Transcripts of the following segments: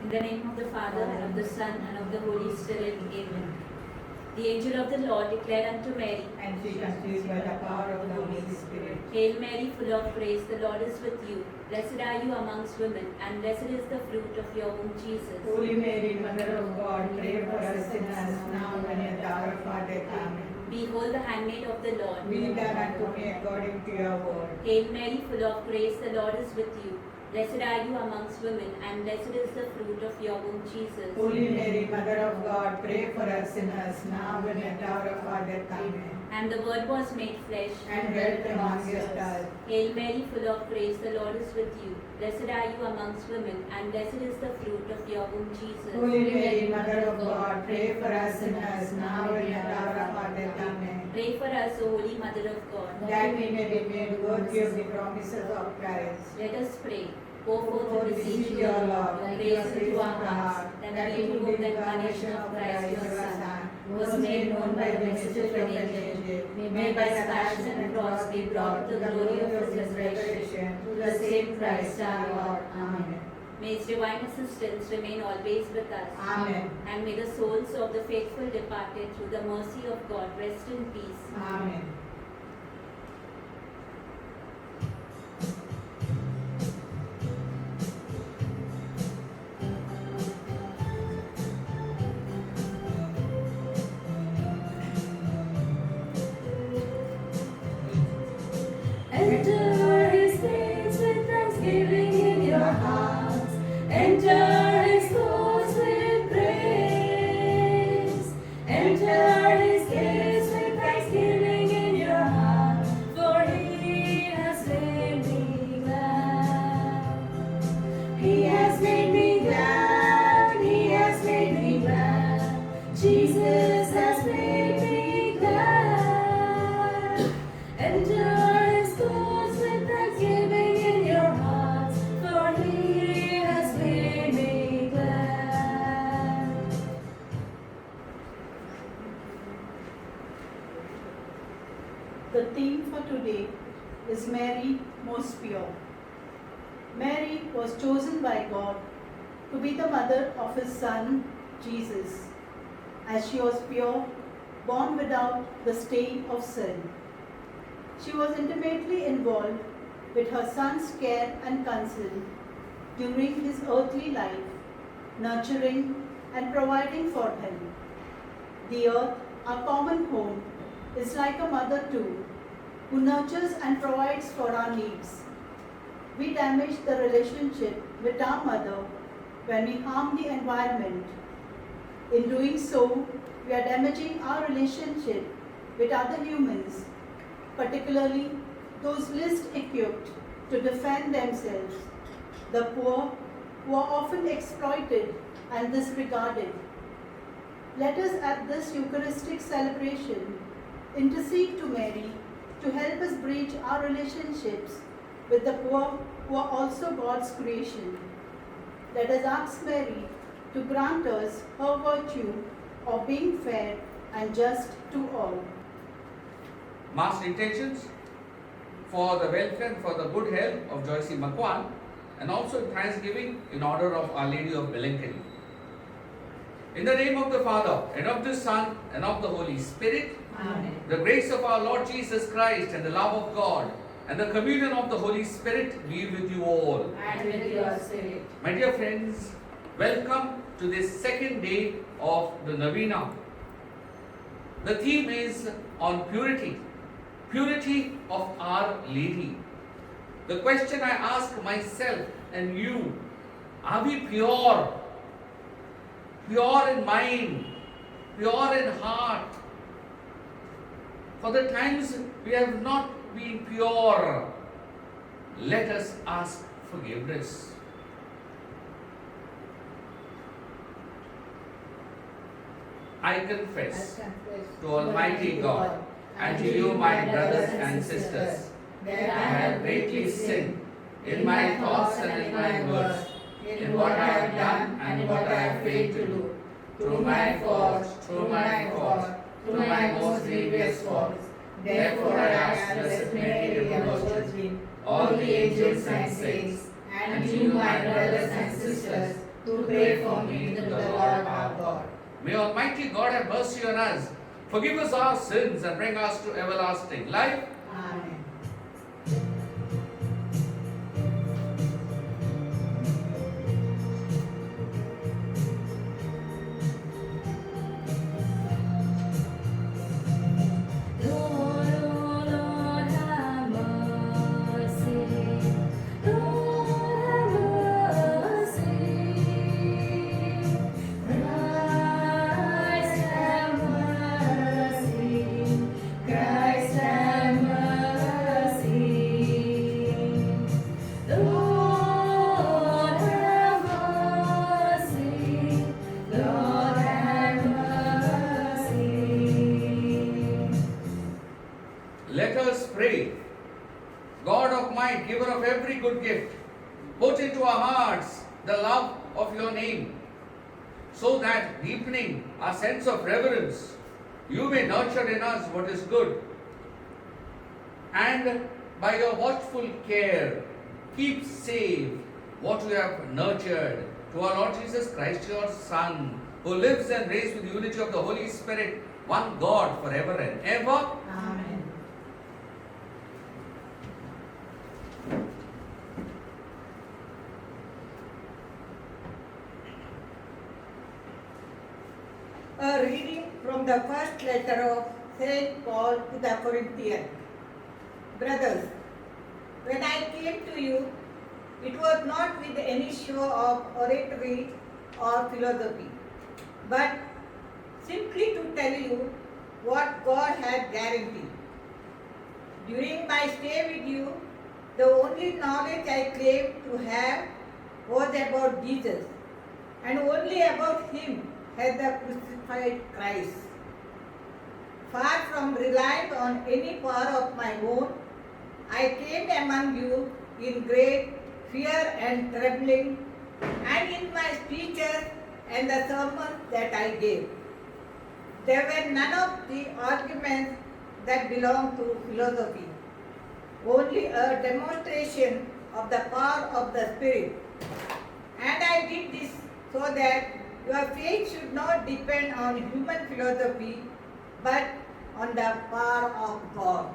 In the name of the Father, and of the Son, and of the Holy Spirit. Amen. The angel of the Lord declared unto Mary, and she conceived by the power of the Holy Spirit. Hail Mary, full of grace, the Lord is with you. Blessed are you amongst women, and blessed is the fruit of your womb, Jesus. Holy Mary, Mother of God, pray for us sinners now and at the hour of our death. Amen. Behold the handmaid of the Lord. Be done unto me according to your word. Hail Mary, full of grace, the Lord is with you. Blessed are you amongst women, and blessed is the fruit of your womb, Jesus. Holy Mary, Mother of God, pray for us sinners now and at the hour of our death. Amen. And the Word was made flesh And dwelt amongst us. Hail Mary, full of grace, the Lord is with you. Blessed are you amongst women, and blessed is the fruit of your womb, Jesus. Holy Mary, Mother of God, pray for us sinners now and at the hour of our death. Amen. Pray for us, O Holy Mother of God, that we may be made worthy of the promises of Christ. Let us pray. Go forth O to beseech beseech your your Lord, Lord, grace into our hearts, that we who the incarnation of Christ your Son, was made known by the message of an angel, may by his passion and cross be brought to the glory of his resurrection, through the same Christ our Lord. Amen. May his divine assistance remain always with us. Amen. And may the souls of the faithful departed through the mercy of God rest in peace. Amen. Enter his gates with thanksgiving in your hearts. Enter his courts with praise. Enter his gates with thanksgiving in your heart. For he has made me glad. He has made me glad. He has made me glad. Jesus has made me glad. Enter his courts with thanksgiving in your hearts, for he has made me glad. The theme for today is Mary Most Pure. Mary was chosen by God to be the mother of his son, Jesus, as she was pure, born without the stain of sin. She was intimately involved with her son's care and concern during his earthly life, nurturing and providing for him. The earth, our common home, is like a mother too, who nurtures and provides for our needs. We damage the relationship with our mother when we harm the environment. In doing so, we are damaging our relationship with other humans, particularly those least equipped to defend themselves, the poor who are often exploited and disregarded. Let us at this Eucharistic celebration intercede to Mary to help us bridge our relationships with the poor who are also God's creation. Let us ask Mary to grant us her virtue of being fair and just to all. Mass intentions for the welfare and for the good health of Joyce Makwan, and also thanksgiving in honor of Our Lady of Belankany. In the name of the Father, and of the Son, and of the Holy Spirit, Amen. the grace of our Lord Jesus Christ and the love of God and the communion of the Holy Spirit be with you all. And with your spirit. My dear friends, welcome to this second day of the Novena. The theme is on purity, purity of Our Lady. The question I ask myself and you, are we pure? Pure in mind, pure in heart. For the times we have not been pure, let us ask forgiveness. I confess to Almighty God and to you, my brothers and sisters, that I have greatly sinned in my thoughts and in my words, in what I have done and what I have failed to do, through my faults, through my most grievous faults. Therefore I ask Blessed Mary, ever Virgin, all the angels and saints, and you, my brothers and sisters, to pray for me to the Lord our God. May Almighty God have mercy on us, forgive us our sins, and bring us to everlasting life. Amen. Lord, oh Lord, have mercy. Lord, have mercy. Christ, have mercy. Christ, have mercy. Lord, have mercy. Lord, have mercy. Let us pray. God of might, giver of every good gift, put into our hearts the love of your name, so that, deepening our sense of reverence, you may nurture in us what is good, and by your watchful care, keep safe what you have nurtured, through our Lord Jesus Christ, your Son, who lives and reigns with the unity of the Holy Spirit, one God, forever and ever. Amen. A reading from the first letter of Saint Paul to the Corinthians. Brothers, when I came to you, it was not with any show of oratory or philosophy, but simply to tell you what God had guaranteed. During my stay with you, the only knowledge I claimed to have was about Jesus, and only about Him as the crucified Christ. Far from relying on any power of my own, I came among you in great fear and trembling, and in my speeches and the sermons that I gave. There were none of the arguments that belong to philosophy, only a demonstration of the power of the Spirit. And I did this so that your faith should not depend on human philosophy, but on the power of God.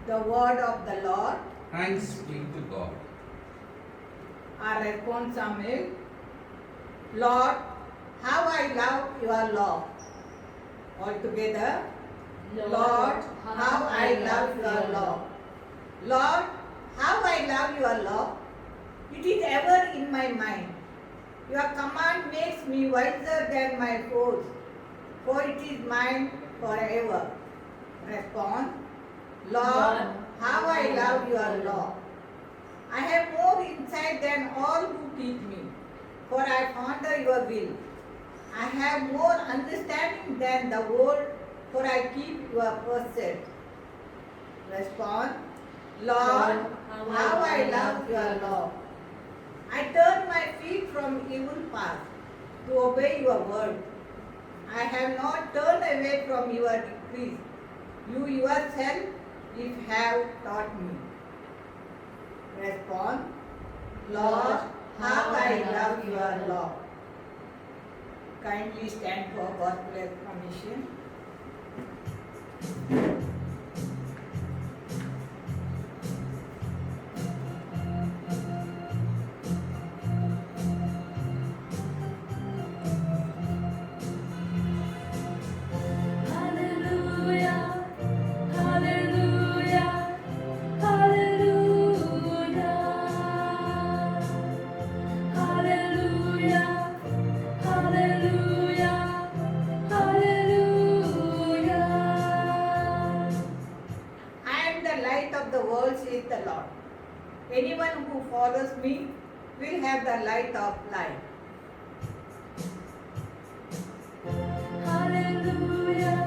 The word of the Lord. Thanks be to God. Our responsible. Lord, how I love your law. All together. Lord, how I love your law. Lord, how I love your law. It is ever in my mind. Your command makes me wiser than my foes, for it is mine forever. Response. Lord, how I love your law. I have more insight than all who teach me, for I ponder your will. I have more understanding than the world, for I keep your precepts. Response. Lord, how I love your law. I turn my feet from evil paths to obey your word. I have not turned away from your decrees. You yourself have taught me. Response. Lord, how I love your law. Kindly stand for gospel explanation. Hallelujah, hallelujah, hallelujah. Hallelujah, hallelujah, hallelujah. I am the light of the world, says the Lord. Anyone who follows me will have the light of life. Hallelujah,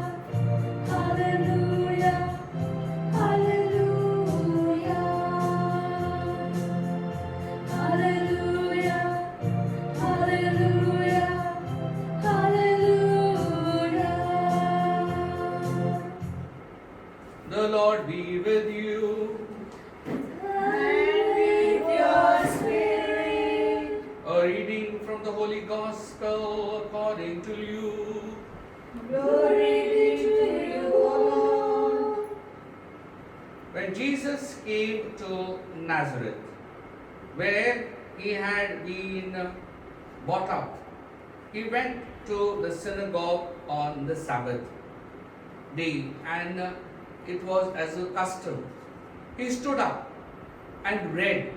hallelujah, hallelujah. Hallelujah, hallelujah, hallelujah. The Lord be with you. so according to you. Glory be to you, O Lord. When Jesus came to Nazareth, where he had been brought up, he went to the synagogue on the Sabbath day, and it was as a custom. He stood up and read,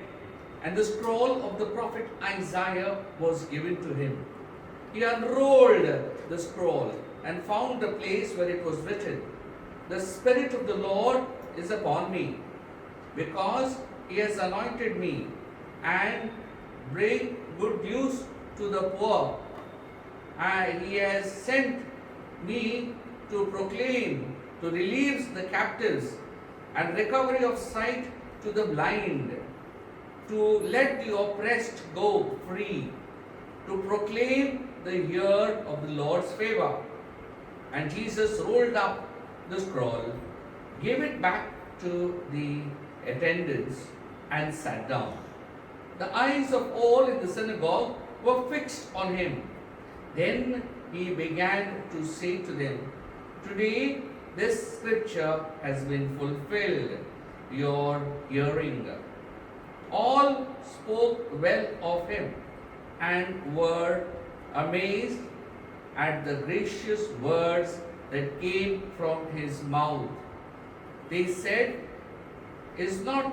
and the scroll of the prophet Isaiah was given to him. He unrolled the scroll and found the place where it was written, "The Spirit of the Lord is upon me, because he has anointed me and bring good news to the poor. He has sent me to proclaim, to release the captives and recovery of sight to the blind, to let the oppressed go free, to proclaim the year of the Lord's favor." And Jesus rolled up the scroll, gave it back to the attendants, and sat down. The eyes of all in the synagogue were fixed on him. Then he began to say to them, "Today this scripture has been fulfilled, your hearing." All spoke well of him and were amazed at the gracious words that came from his mouth. They said, "Is not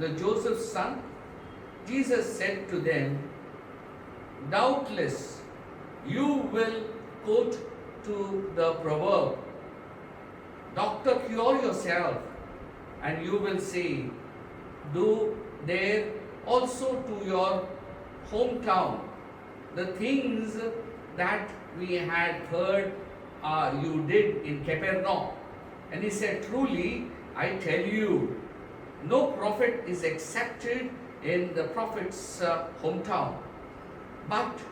the Joseph's son?" Jesus said to them, "Doubtless you will quote to the proverb, 'Doctor, cure yourself,' and you will say, 'Do there also to your hometown the things that we had heard you did in Capernaum.' And he said, 'Truly, I tell you, no prophet is accepted in the prophet's hometown. But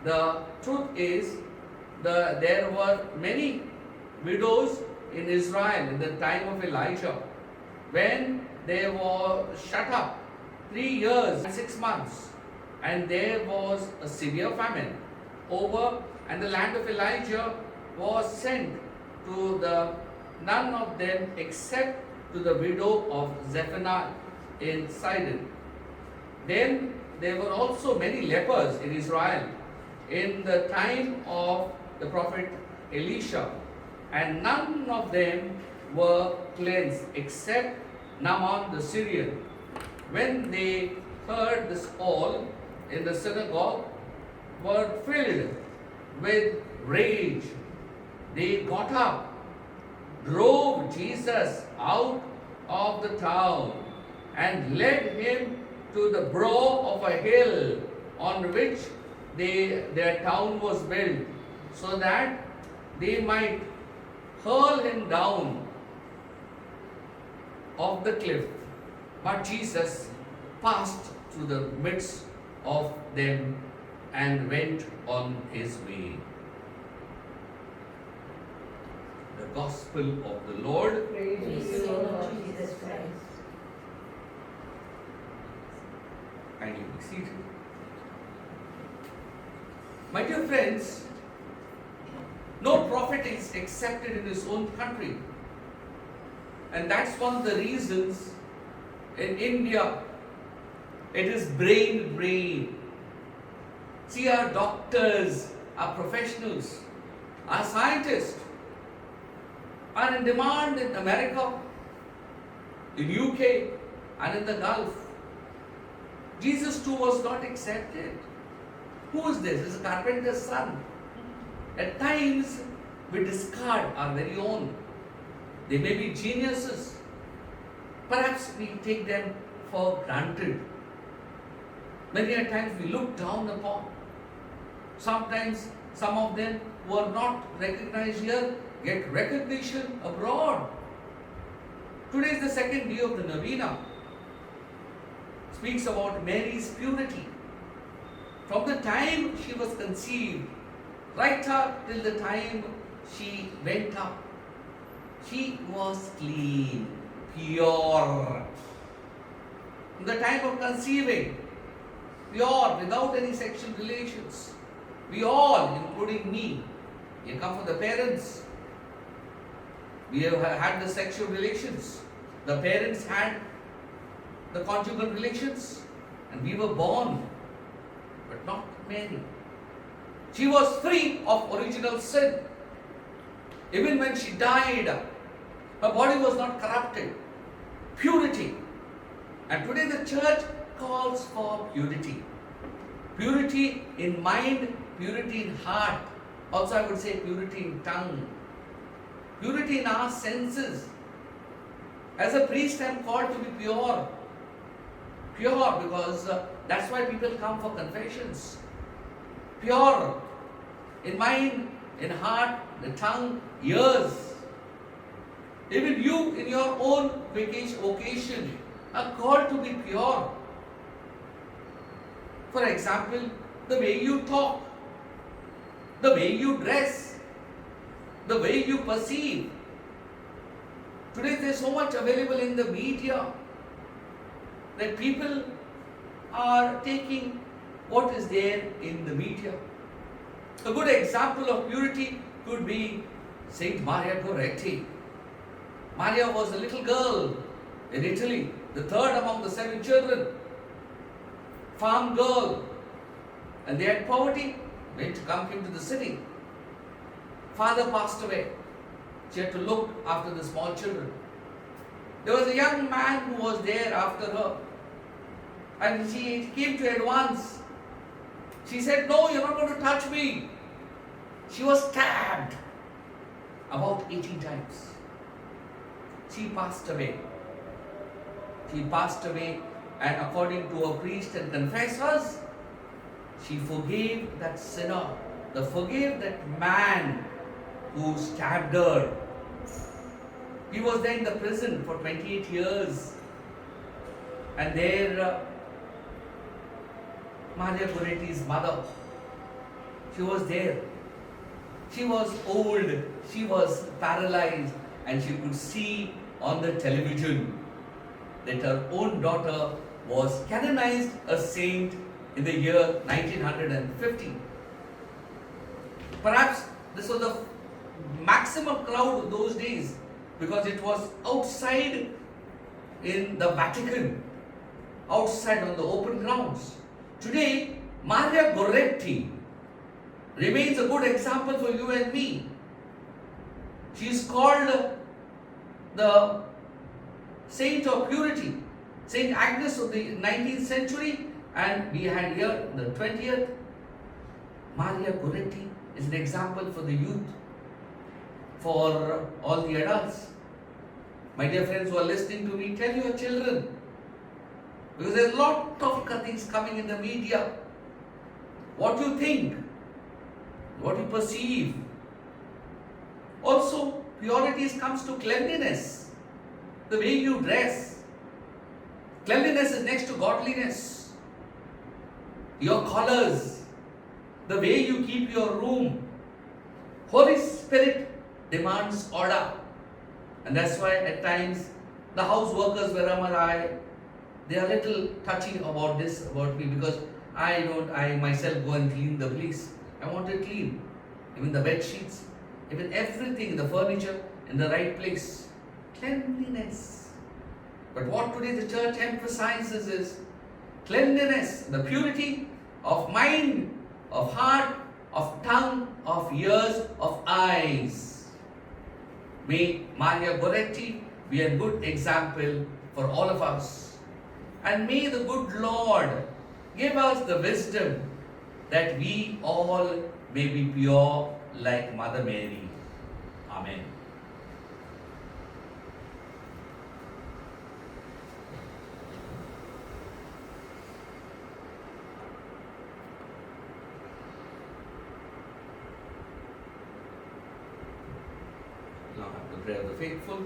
the truth is, there were many widows in Israel in the time of Elijah, when they were shut up 3 years and 6 months, and there was a severe famine over, and the land of Elijah was sent to none of them except to the widow of Zephaniah in Sidon. Then there were also many lepers in Israel in the time of the prophet Elisha, and none of them were cleansed except Naaman the Syrian. When they heard this all in the synagogue, were filled with rage. They got up, drove Jesus out of the town, and led him to the brow of a hill on which their town was built, so that they might hurl him down off the cliff. But Jesus passed through the midst of them and went on his way. The Gospel of the Lord. Praise Praise you, you, Lord Lord Jesus Jesus Christ. Christ. Kindly be seated. My dear friends, no prophet is accepted in his own country. And that's one of the reasons in India it is brain. See, our doctors, our professionals, our scientists are in demand in America, in UK, and in the Gulf. Jesus too was not accepted. Who is this? It's a carpenter's son. At times, we discard our very own. They may be geniuses. Perhaps we take them for granted. Many a times we look down upon. Sometimes some of them who are not recognized here get recognition abroad. Today is the second day of the Novena. Speaks about Mary's purity. From the time she was conceived, right up till the time she went up, she was clean, pure. From the time of conceiving, pure, without any sexual relations. We all, including me, you come from the parents. We have had the sexual relations. The parents had the conjugal relations. And we were born, but not Mary. She was free of original sin. Even when she died, her body was not corrupted. Purity. And today the church calls for purity. Purity in mind, purity in heart. Also I would say purity in tongue. Purity in our senses. As a priest I am called to be pure. Pure because that's why people come for confessions. Pure in mind, in heart, the tongue, ears. Even you in your own occasion are called to be pure. For example, the way you talk, the way you dress, the way you perceive. Today there is so much available in the media that people are taking what is there in the media. A good example of purity could be Saint Maria Goretti. Maria was a little girl in Italy, the third among the 7 children, farm girl, and they had poverty, went to come into the city. Father passed away. She had to look after the small children. There was a young man who was there after her, and she came to advance. She said, "No, you're not going to touch me." She was stabbed about 18 times. She passed away. She passed away, and according to a priest and confessors, she forgave that sinner, forgave that man who stabbed her. He was there in the prison for 28 years. And there, Maria Goretti's mother, she was there. She was old, she was paralyzed, and she could see on the television that her own daughter was canonized a saint in the year 1950. Perhaps this was the maximum crowd those days because it was outside in the Vatican, outside on the open grounds. Today, Maria Goretti remains a good example for you and me. She is called the Saint of Purity, Saint Agnes of the 19th century, and we had here the 20th. Maria Goretti is an example for the youth, for all the adults. My dear friends who are listening to me, tell your children, because there's a lot of things coming in the media. What you think, what you perceive. Also, purity comes to cleanliness, the way you dress. Cleanliness is next to godliness. Your colors, the way you keep your room. Holy Spirit demands order. And that's why at times the house workers wherever they are little touchy about this, about me, because I myself go and clean the place. I want it clean. Even the bed sheets, even everything, the furniture in the right place. Cleanliness. But what today the church emphasizes is cleanliness, the purity of mind, of heart, of tongue, of ears, of eyes. May Maria Goretti be a good example for all of us. And may the good Lord give us the wisdom that we all may be pure like Mother Mary. Amen. Now have the prayer of the faithful.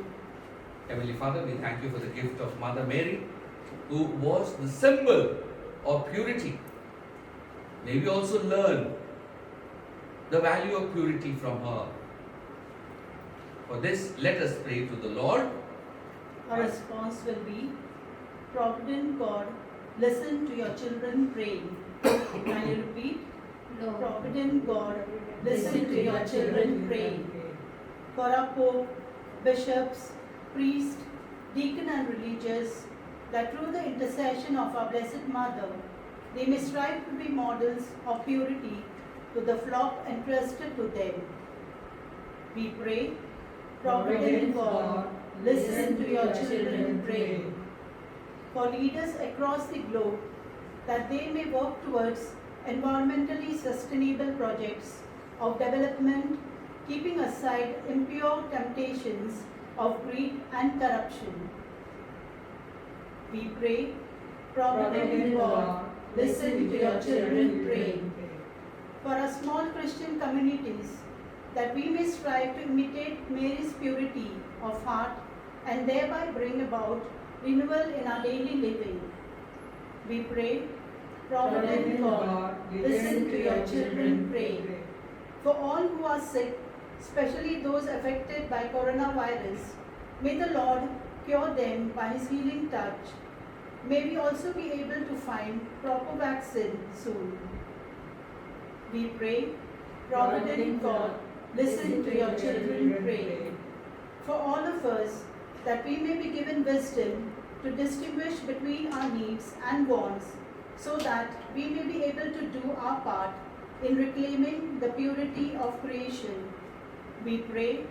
Heavenly Father, we thank you for the gift of Mother Mary, who was the symbol of purity. May we also learn the value of purity from her. For this, let us pray to the Lord. Our response will be, Provident God, listen to your children praying. Can you repeat? Lord, Provident God, listen to your children pray. For our Pope, bishops, priests, deacon and religious, that through the intercession of our Blessed Mother, they may strive to be models of purity to the flock entrusted to them. We pray, Provident God, listen to your children pray. For leaders across the globe, that they may work towards environmentally sustainable projects of development, keeping aside impure temptations of greed and corruption. We pray, Provident God, listen to your children pray. For our small Christian communities, that we may strive to imitate Mary's purity of heart and thereby bring about renewal in our daily living. We pray, Provident God, listen to your children pray. For all who are sick, especially those affected by coronavirus, may the Lord cure them by His healing touch. May we also be able to find proper vaccine soon. We pray, Provident God, listen to your children pray. For all of us, that we may be given wisdom to distinguish between our needs and wants, so that we may be able to do our part in reclaiming the purity of creation. We pray,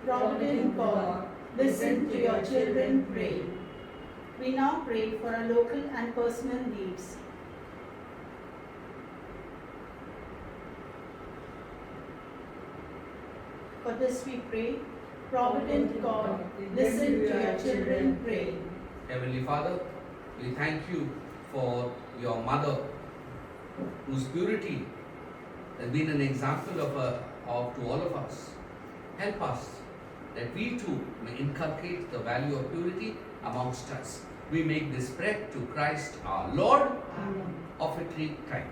Provident God, listen to your children pray. We now pray for our local and personal needs. For this we pray, Provident God, listen to your children pray. Heavenly Father, we thank you for your mother, whose purity has been an example of to all of us. Help us that we too may inculcate the value of purity amongst us. We make this prayer to Christ our Lord. Amen. Offertory time.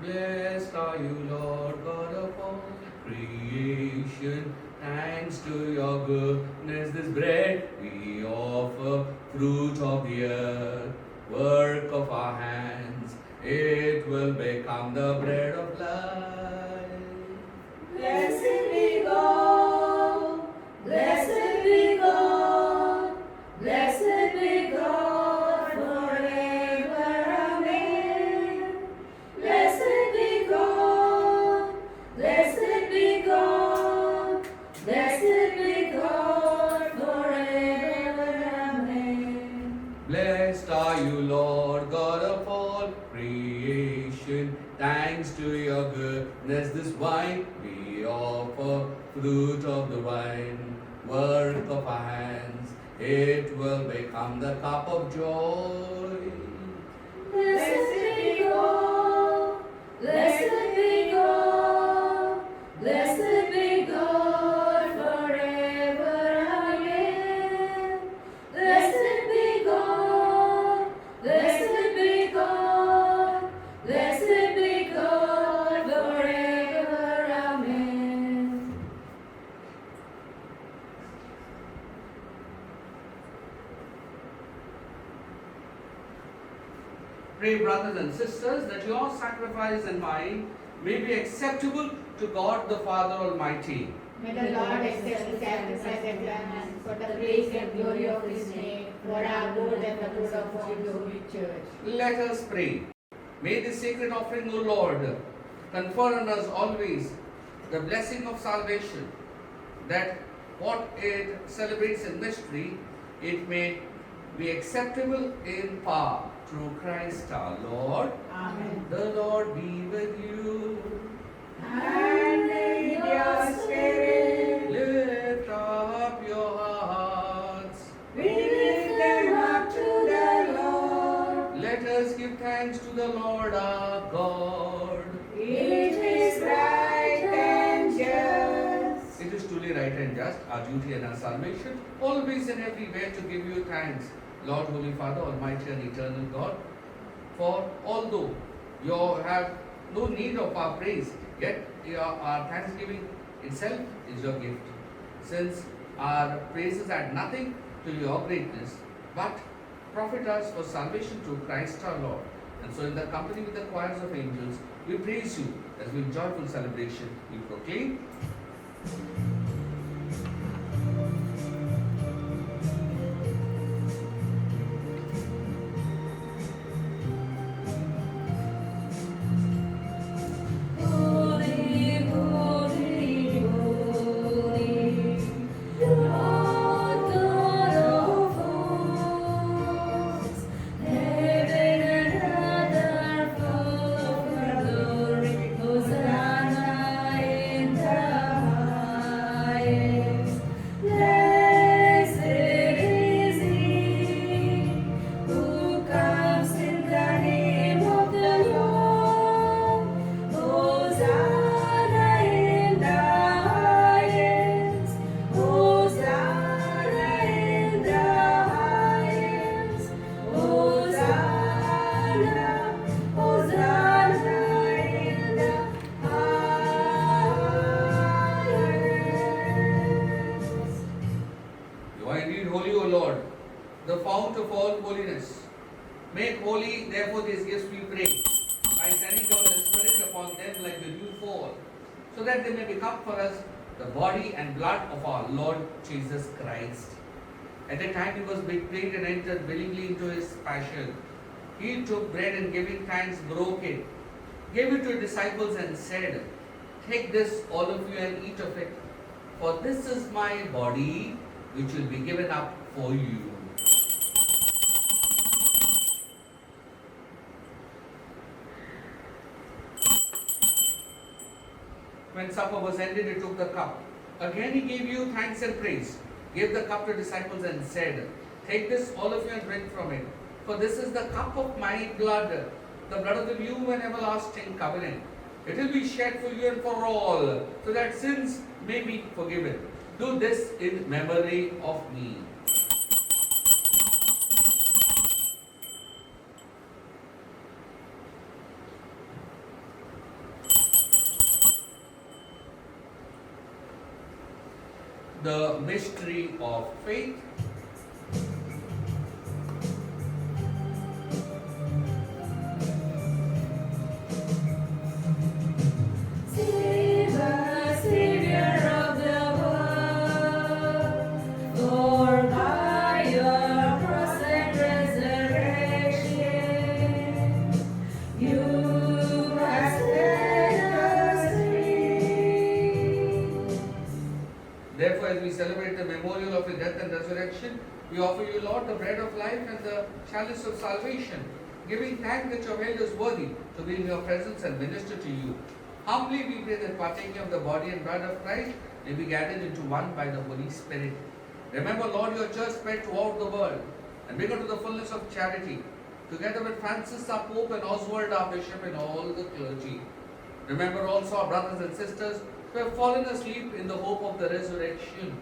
Blessed are you, Lord God of all creation. Thanks to your goodness, this bread we offer, fruit of the earth, work of our hands. It will become the bread of life. Blessed be God, blessed be God, blessed be God forever. Amen. Blessed be God, blessed be God, blessed be God forever. Amen. Blessed are you, Lord God of all creation. Thanks to your goodness, this wine we offer, fruit of the vine, work of our hands. It will become the cup of joy. Blessed be God, blessed be God, blessed be God forever. Amen. Blessed be God, blessed be God, blessed be God forever. Amen. Pray, brothers and sisters, that your sacrifice and mine may be acceptable to God the Father Almighty. May the Lord accept the sacrifice and thanks for the praise and glory of His name, for our good and the good of all the Holy Church. Let us pray. May this sacred offering, O Lord, confer on us always the blessing of salvation, that what it celebrates in mystery, it may be acceptable in power through Christ our Lord. Amen. The Lord be with you. And with your spirit, Lift up your hearts. we lift them up to the Lord. Let us give thanks to the Lord our God. It is right and just. It is truly right right and just, our duty and our salvation, always and everywhere to give you thanks, Lord, Holy Father, Almighty and Eternal God. For although you have no need of our praise, yet our thanksgiving itself is your gift. Since our praises add nothing to your greatness, but profit us for salvation through Christ our Lord. And so in the company with the choirs of angels, we praise you as with joyful celebration we proclaim. Holy, holy, holy, Lord God of hosts, heaven and earth are full of your glory. Hosanna in the highest. Blessed is he who comes in the name of the Lord. Hosanna in the highest. Hosanna in the highest. Hosanna, Hosanna in the highest. You are indeed holy, O Lord, the fount of all holiness. Make holy, therefore, these gifts, we pray, by sending down the Spirit upon them like the dew fall, so that they may become for us the body and blood of our Lord Jesus Christ. At the time he was betrayed and entered willingly into his passion, he took bread and giving thanks, broke it, gave it to his disciples and said, "Take this, all of you, and eat of it, for this is my body, which will be given up for you." When supper was ended, he took the cup. Again he gave you thanks and praise, gave the cup to disciples and said, "Take this, all of you, and drink from it. For this is the cup of my blood, the blood of the new and everlasting covenant. It will be shed for you and for all, so that sins may be forgiven. Do this in memory of me." The mystery of faith. Save us, Savior of the world, for by your cross and resurrection, you have set us free. Therefore, as we celebrate the memorial of his death and resurrection, we offer you, Lord, the bread of life and the chalice of salvation, giving thanks that you have held us worthy to be in your presence and minister to you. Humbly we pray that partaking of the body and blood of Christ may be gathered into one by the Holy Spirit. Remember, Lord, your church spread throughout the world and bring her to the fullness of charity, together with Francis our Pope and Oswald our Bishop and all the clergy. Remember also our brothers and sisters who have fallen asleep in the hope of the resurrection.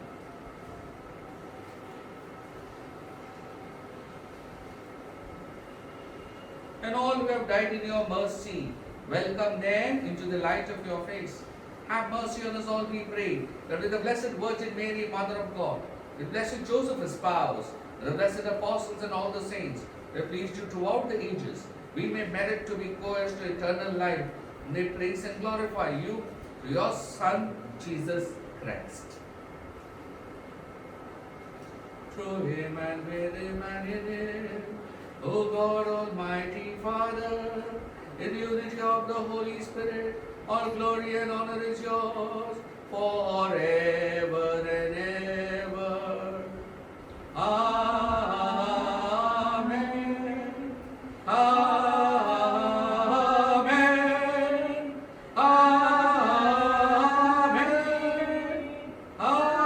And all who have died in your mercy, welcome them into the light of your face. Have mercy on us all, we pray, that with the Blessed Virgin Mary, Mother of God, with Blessed Joseph, his spouse, and the blessed apostles and all the saints, who have pleased you throughout the ages, we may merit to be co-heirs to eternal life, and may praise and glorify you through your Son, Jesus Christ. Through him and with him and in him, O God, Almighty Father, in the unity of the Holy Spirit, all glory and honor is yours forever and ever. Amen. Amen. Amen. Amen.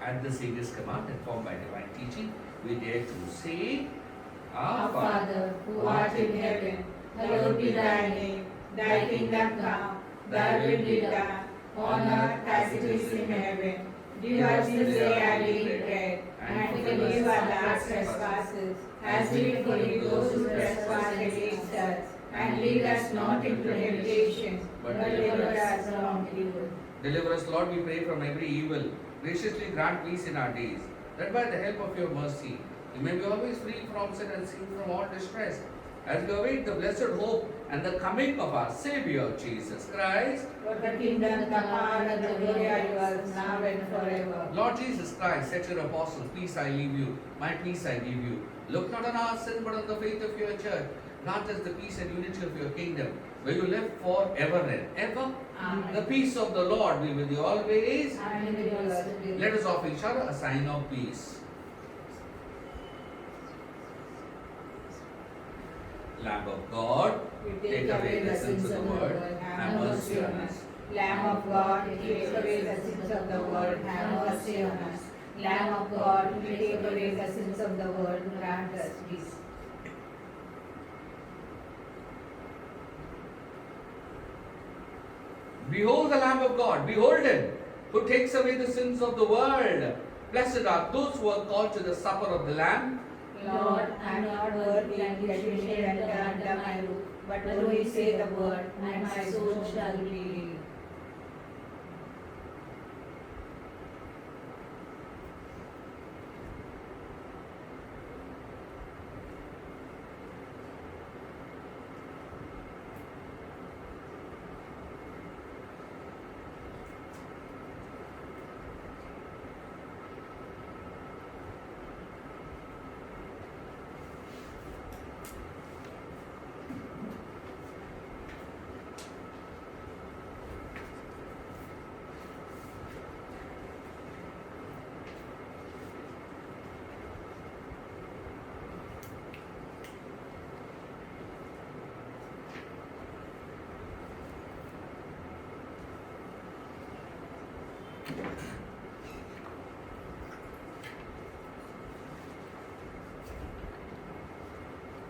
At the Savior's command, informed by divine teaching, we dare to say, Our Father, who art in heaven, hallowed be thy name. Thy kingdom come, thy will be done, on earth as it is in heaven. Give us this day our daily bread, and forgive our trespasses, as we forgive those who trespass against us. And lead us not into temptation, but deliver us from evil. Deliver us, Lord, we pray, from every evil. Graciously grant peace in our days, that by the help of your mercy, we may be always free from sin and safe from all distress, as we await the blessed hope and the coming of our Savior, Jesus Christ. For the kingdom, the power, and the glory are yours, now and forever. Lord Jesus Christ, said to your apostles, peace I leave you, my peace I give you. Look not on our sin, but on the faith of your church. Grant us the peace and unity of your kingdom, where you live forever and ever. Amen. The peace of the Lord be with you always. And with your spirit. Let us offer each other a sign of peace. Lamb of God, You take away the sins of the world, have mercy on us. Lamb of God, take away the sins of the world, have mercy on us. Lamb of God, take away the sins of the world, grant us peace. Behold the Lamb of God, behold him, who takes away the sins of the world. Blessed are those who are called to the supper of the Lamb. Lord, I am not worthy that you should enter under my roof, but only say the word, and my soul shall be healed.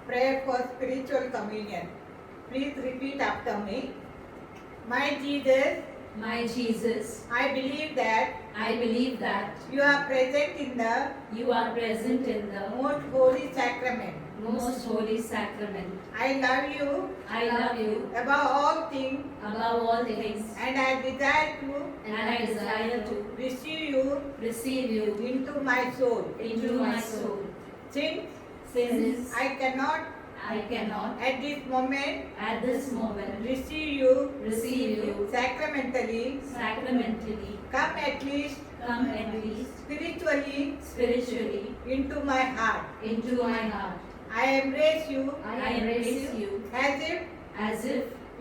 Prayer for spiritual communion. Please repeat after me. My Jesus, My Jesus, I believe that I believe that you are present in the you are present in the most holy sacrament. most holy sacrament. I love you I love you above all things, above all things, and I desire to and I desire to receive you into my soul. my soul. Since Since I cannot I cannot at this moment at this moment receive you sacramentally, come at least spiritually into my heart. into my heart. I embrace you I embrace you as if as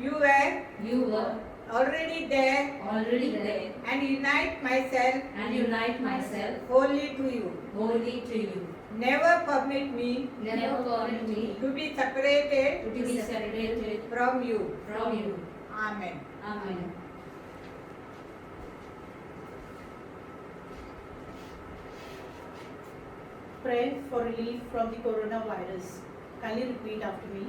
you were you were already there already there, and unite myself and unite myself wholly to you. wholly to you. Never permit me Never permit me to be separated to be separated from you. from you. Amen. Amen. Pray for relief from the coronavirus. Kindly repeat after me.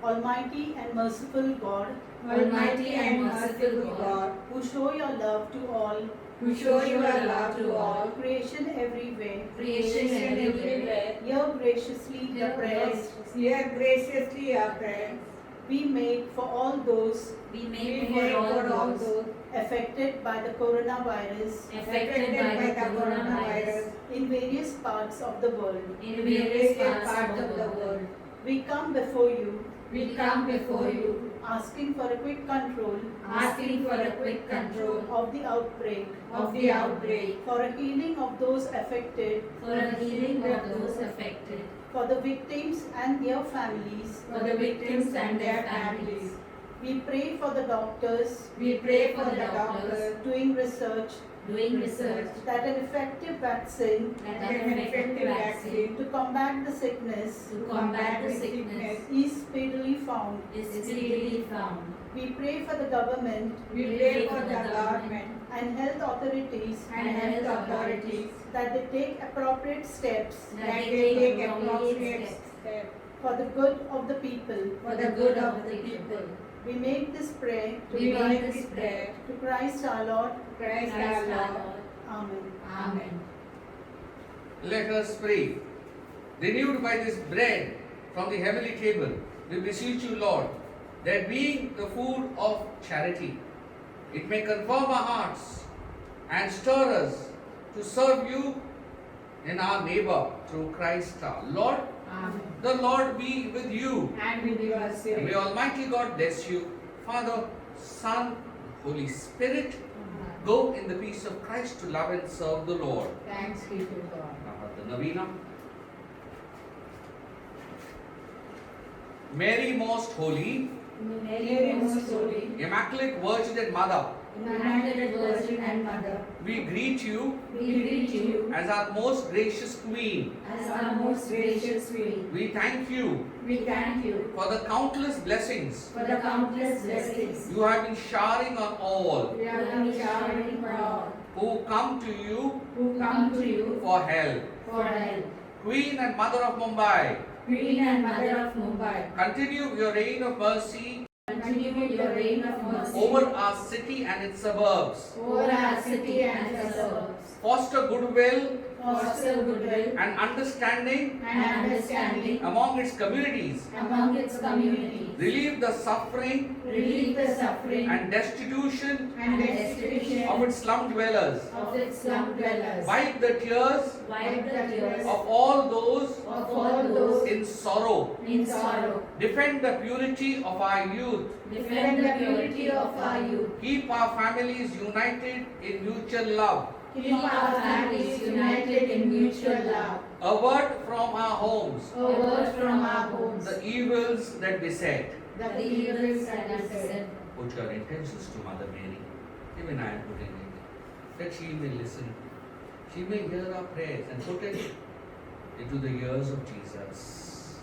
Almighty and merciful God, Almighty and merciful God, who show your love to all, Who show your love to all, creation everywhere, creation everywhere, hear graciously the prayers hear graciously our prayers. we make for all those we We make pray for all those those affected by the coronavirus affected by the coronavirus in various parts of the world. in various parts of the world. We come before you, We come before you, asking for a quick control asking for a quick control of the outbreak, of the outbreak, for a healing of those affected, for a healing of those affected, for the victims and their families. for the victims and their families. We pray for the doctors We pray for the doctors doing research doing research that an effective vaccine that an effective vaccine to combat the sickness to combat the sickness is speedily found. is speedily found. We pray for the government we pray for the government and health authorities and health authorities that they take appropriate steps That that they they take take appropriate appropriate steps for the good of the people. for the good of the people. We make this prayer We make this prayer to Christ our Lord. Christ Christ our our Lord. Lord. Amen. Amen. Let us pray. Renewed by this bread from the heavenly table, we beseech you, Lord, that being the food of charity, it may confirm our hearts and stir us to serve you in our neighbor through Christ our Lord. Amen. The Lord be with you. And with your And spirit. may Almighty God bless you, Father, Son, Holy Spirit. Go in the peace of Christ to love and serve the Lord. Thanks be to God. Now the Novena. Mary most holy, Mary most holy, Immaculate Virgin and Mother, Immaculate Virgin and Mother, we greet you we greet you as our most gracious Queen. as our most gracious Queen. We thank you We thank you for the countless blessings for the countless blessings you have been showering on all We you are have been showering for all who come to you who come to you for help. for help. Queen and Mother of Mumbai, Queen and Mother of Mumbai, continue your reign of mercy continue your reign of mercy over our city and its suburbs. over our city and its suburbs. Foster goodwill Foster goodwill and understanding and understanding among its communities. among its community. Relieve the suffering Relieve the suffering and destitution and destitution of its slum dwellers. of its slum dwellers. Wipe the tears Wipe the tears of all those of all those in sorrow. in sorrow. Defend the purity of our youth. Defend the purity of our youth. Keep our families united in mutual love. Keep our families united in mutual love. Avert from our homes Avert from our homes the evils that beset. the evils that beset. Put your intentions to Mother Mary. Even I am putting it. That she may listen. She may hear our prayers and put it into the ears of Jesus.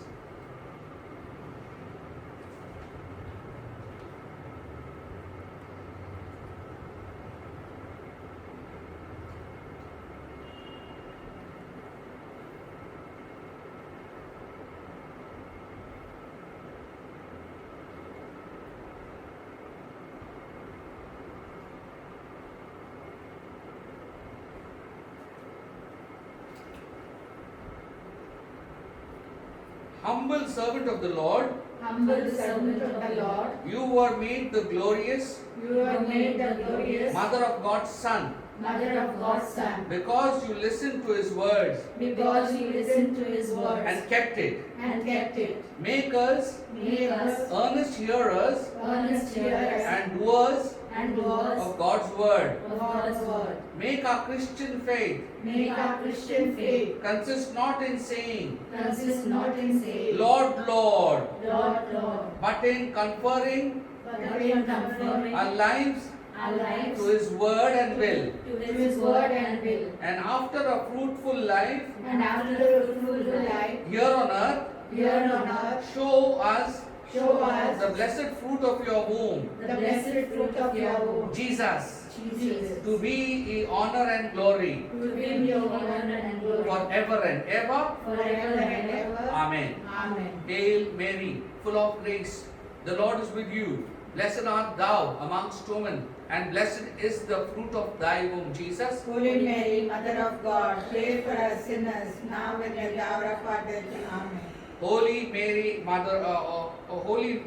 Humble servant of the Lord, Humble servant of the Lord, you were made the glorious you are made the glorious Mother of God's Son, Mother of God's Son, because you listened to His words because you listened to His words and kept it. and kept it. Make us Make us earnest hearers earnest hearers and doers and doers of God's word. of God's word. Make our Christian faith Make our Christian faith consist not in saying, consist not in saying, Lord, Lord, Lord, Lord, but in conferring but in conforming our lives our lives to His word and will. to His word and will. And after a fruitful life And after a fruitful life here on earth, here on earth, show us show us the blessed fruit of your womb, the blessed fruit of your womb, Jesus, Jesus, to be honor and glory to bring your honor and glory forever and ever. forever and ever. Amen. Amen. Hail Mary, full of grace, the Lord is with you. Blessed art thou amongst women, and blessed is the fruit of thy womb, Jesus. Holy Mary, Mother of God, pray for us sinners, now and at the hour of our death. Amen. Holy Mary, Holy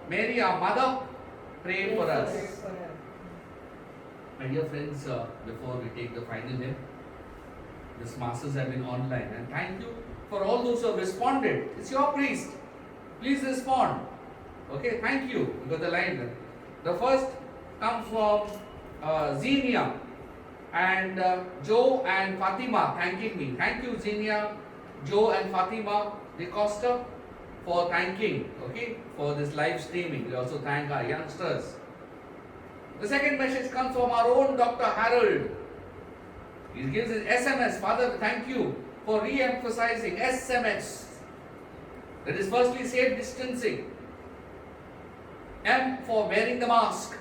Mary, our Mother, pray for Pray us. for us. My dear friends, before we take the final hymn, this masses have been online, and thank you for all those who have responded. It's your priest. Please respond. Okay, thank you. You got the line there. The first comes from Xenia and Joe and Fatima thanking me. Thank you, Xenia, Joe and Fatima De Costa for thanking, okay, for this live streaming. We also thank our youngsters. The second message comes from our own Dr. Harold. He gives his SMS. Father, thank you for re-emphasizing SMS. That is firstly safe distancing. M for wearing the mask.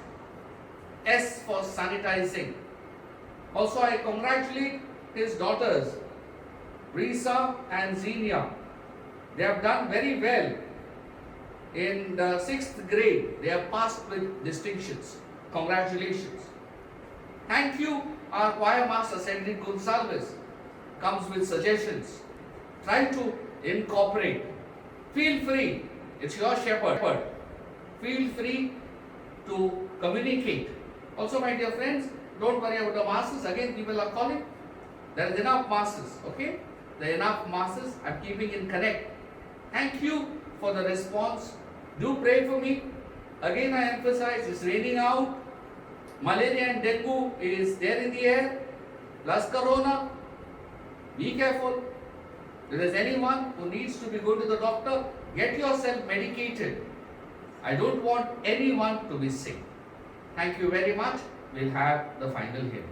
S for sanitizing. Also, I congratulate his daughters, Risa and Xenia. They have done very well. In the 6th grade, they have passed with distinctions. Congratulations. Thank you, our choir master, Cedric Gonsalves, comes with suggestions. Try to incorporate. Feel free. It's your shepherd. Feel free to communicate. Also, my dear friends, don't worry about the masses. Again, people are calling. There is enough masses, okay? There are enough masses. I'm keeping in connect. Thank you for the response. Do pray for me. Again, I emphasize, it's raining out. Malaria and dengue is there in the air. Plus corona. Be careful. If there is anyone who needs to be going to the doctor, get yourself medicated. I don't want anyone to be sick. Thank you very much. We'll have the final hymn.